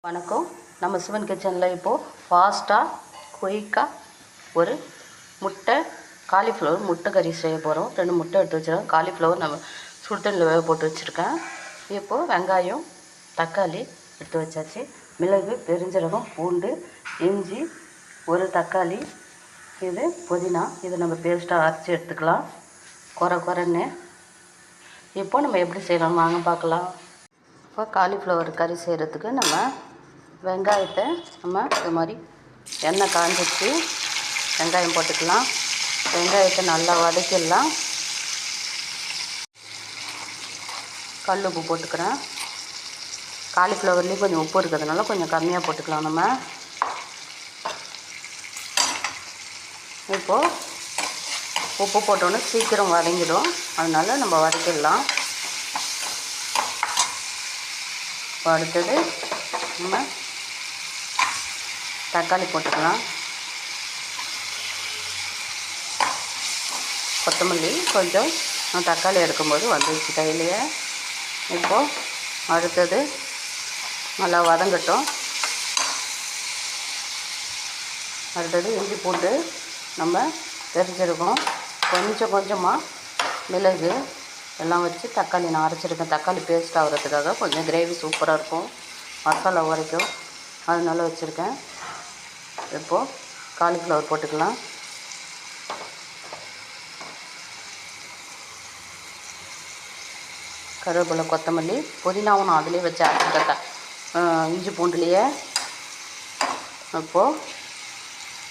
வணக்கம். நம்ம சிவன் கிச்சனில் இப்போது ஃபாஸ்ட்டாக குயிக்காக ஒரு முட்டை காலிஃப்ளவர் முட்டை கறி செய்ய போகிறோம். 2 முட்டை எடுத்து வச்சுருக்கேன். காலிஃப்ளவர் நம்ம சுடுதண்ணியில் வேக போட்டு வச்சுருக்கேன். இப்போது வெங்காயம் தக்காளி எடுத்து வச்சாச்சு. மிளகு பெருஞ்சீரகம் பூண்டு இஞ்சி ஒரு தக்காளி இது புதினா இது நம்ம பேஸ்ட்டாக அரைச்சி எடுத்துக்கலாம் குறைன்னு. இப்போ நம்ம எப்படி செய்யலாம் வாங்க பார்க்கலாம். இப்போ காலிஃப்ளவர் கறி செய்கிறதுக்கு நம்ம வெங்காயத்தை நம்ம இது மாதிரி எண்ணெய் காஞ்சிச்சு வெங்காயம் போட்டுக்கலாம். வெங்காயத்தை நல்லா வதக்கிடலாம். கல் உப்பு போட்டுக்கிறேன். காலிஃப்ளவர்லேயும் கொஞ்சம் உப்பு இருக்கிறதுனால கொஞ்சம் கம்மியாக போட்டுக்கலாம். நம்ம இப்போது உப்பு போட்டோன்னே சீக்கிரம் வதங்கிடும், அதனால் நம்ம வதக்கிடலாம். இப்போ அடுத்தது நம்ம தக்காளி போட்டுக்கலாம். கொத்தமல்லி கொஞ்சம் தக்காளி எடுக்கும்போது வந்துச்சு கையிலேயே. இப்போது அடுத்தது நல்லா வதங்கட்டும். அடுத்தது இஞ்சி பூண்டு நம்ம தெரிஞ்சிருக்கோம். கொஞ்சமாக மிளகு எல்லாம் வச்சு தக்காளி நான் அரைச்சிருக்கேன். தக்காளி பேஸ்ட் ஆகிறதுக்காக கொஞ்சம் கிரேவி சூப்பராக இருக்கும், மசாலா வரைக்கும், அதனால வச்சுருக்கேன். இப்போது காலிஃப்ளவர் போட்டுக்கலாம். கருவேப்பிலை கொத்தமல்லி புதினாவும் நான் அதிலே வச்சு அரைச்சிருக்கேன் இஞ்சி பூண்டுலேயே. இப்போது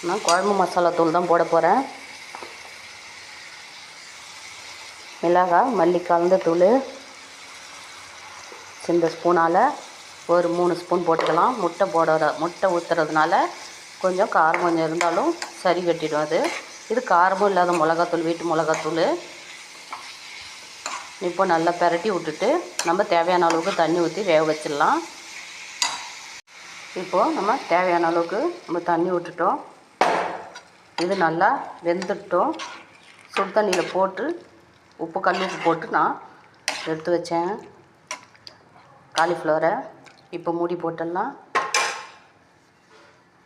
நான் குழம்பு மசாலா தூள் தான் போட போகிறேன். மிளகாய் மல்லி கலந்த தூள் இந்த ஸ்பூனால் ஒரு 3 ஸ்பூன் போட்டுக்கலாம். முட்டை ஊற்றுறதுனால கொஞ்சம் காரம் கொஞ்சம் இருந்தாலும் சரி கட்டிடும். இது காரமும் இல்லாத மிளகாத்தூள், வீட்டு மிளகாத்தூள். இப்போ நல்லா பெரட்டி விட்டுட்டு நம்ம தேவையான அளவுக்கு தண்ணி ஊற்றி வேக வச்சிடலாம். இப்போது நம்ம தேவையான அளவுக்கு நம்ம தண்ணி விட்டுட்டோம். இது நல்லா வெந்துட்டோம். சுடு தண்ணியில் போட்டு கல் உப்பு போட்டு நான் எடுத்து வச்சேன் காலிஃப்ளவரை. இப்போ மூடி போட்டுடலாம்.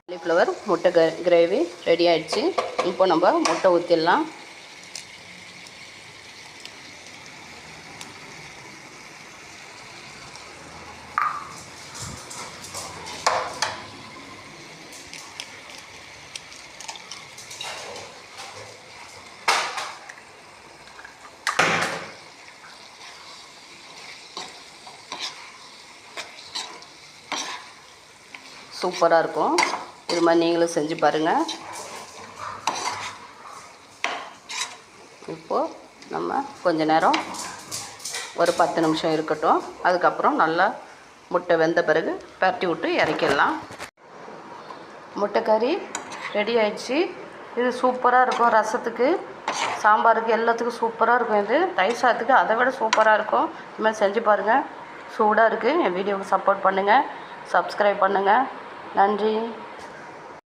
காலிஃப்ளவர் முட்டை கிரேவி ரெடி ஆகிடுச்சு. இப்போ நம்ம முட்டை ஊற்றிடலாம். சூப்பராக இருக்கும். இது மாதிரி நீங்களும் செஞ்சு பாருங்கள். இப்போது நம்ம கொஞ்ச நேரம் ஒரு 10 நிமிஷம் இருக்கட்டும். அதுக்கப்புறம் நல்லா முட்டை வெந்த பிறகு பரட்டி விட்டு இறக்கிடலாம். முட்டை கறி ரெடி ஆயிடுச்சு. இது சூப்பராக இருக்கும். ரசத்துக்கு, சாம்பாருக்கு, எல்லாத்துக்கும் சூப்பராக இருக்கும். இது தயிர் சாதத்துக்கு அதை விட சூப்பராக இருக்கும். இது மாதிரி செஞ்சு பாருங்கள். சூடாக இருக்குது. என் வீடியோவுக்கு சப்போர்ட் பண்ணுங்கள், சப்ஸ்கிரைப் பண்ணுங்கள். நன்றி.